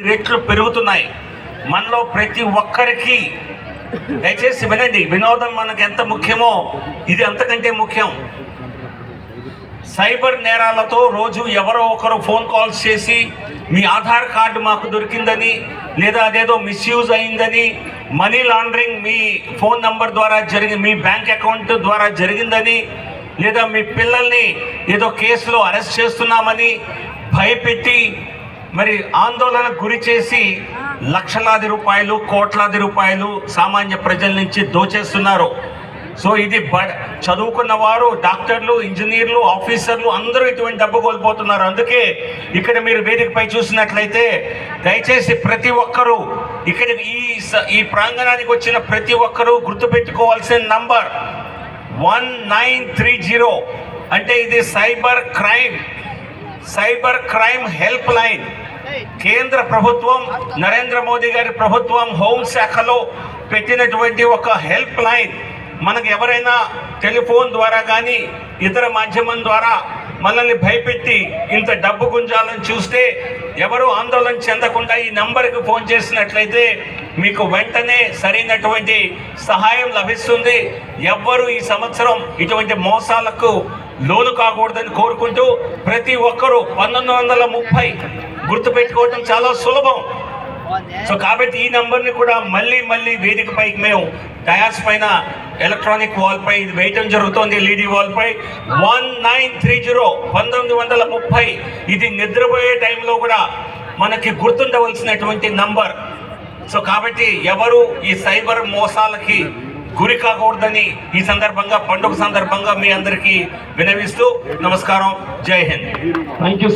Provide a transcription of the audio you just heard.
రేట్లు పెరుగుతున్నాయి. మనలో ప్రతి ఒక్కరికి దయచేసి వినండి, వినోదం మనకు ఎంత ముఖ్యమో ఇది అంతకంటే ముఖ్యం. సైబర్ నేరాలతో రోజు ఎవరో ఒకరు ఫోన్ కాల్స్ చేసి మీ ఆధార్ కార్డు మాకు దొరికిందని, లేదా అదేదో మిస్యూజ్ అయిందని, మనీ లాండరింగ్ మీ ఫోన్ నంబర్ ద్వారా మీ బ్యాంక్ అకౌంట్ ద్వారా జరిగిందని, లేదా మీ పిల్లల్ని ఏదో కేసులో అరెస్ట్ చేస్తున్నామని భయపెట్టి మరి ఆందోళనకు గురి చేసి లక్షలాది రూపాయలు, కోట్లాది రూపాయలు సామాన్య ప్రజల నుంచి దోచేస్తున్నారు. సో ఇది చదువుకున్న వారు, డాక్టర్లు, ఇంజనీర్లు, ఆఫీసర్లు అందరూ ఇటువంటి డబ్బు కోల్పోతున్నారు. అందుకే ఇక్కడ మీరు వేదికపై చూసినట్లయితే దయచేసి ప్రతి ఒక్కరూ ఇక్కడ ఈ ప్రాంగణానికి వచ్చిన ప్రతి ఒక్కరూ గుర్తుపెట్టుకోవాల్సిన నంబర్ 1930. అంటే ఇది సైబర్ క్రైమ్ హెల్ప్ లైన్. కేంద్ర ప్రభుత్వం, నరేంద్ర మోదీ గారి ప్రభుత్వం హోంశాఖలో పెట్టినటువంటి ఒక హెల్ప్ లైన్. మనకు ఎవరైనా టెలిఫోన్ ద్వారా కానీ ఇతర మాధ్యమం ద్వారా మనల్ని భయపెట్టి ఇంత డబ్బు గుంజాలని చూస్తే ఎవరు ఆందోళన చెందకుండా ఈ నంబర్కి ఫోన్ చేసినట్లయితే మీకు వెంటనే సరైనటువంటి సహాయం లభిస్తుంది. ఎవ్వరూ ఈ సంవత్సరం ఇటువంటి మోసాలకు లోను కాకూడదని కోరుకుంటూ ప్రతి ఒక్కరూ 1930 గుర్తుపెట్టుకోవడం చాలా సులభం. సో కాబట్టి ఈ నంబర్ని కూడా మళ్ళీ వేదికపైకి మేము డయాస్ పైన ఎలక్ట్రానిక్ వాల్ పై ఇది వేయటం జరుగుతోంది. ఎల్ఈడి వాల్ పై 1930 ఇది నిద్రపోయే టైంలో కూడా మనకి గుర్తుండవలసినటువంటి నంబర్. సో కాబట్టి ఎవరు ఈ సైబర్ మోసాలకి గురి కాకూడదని ఈ సందర్భంగా, పండుగ సందర్భంగా మీ అందరికీ వినవిస్తూ నమస్కారం. జై హింద్. Thank you.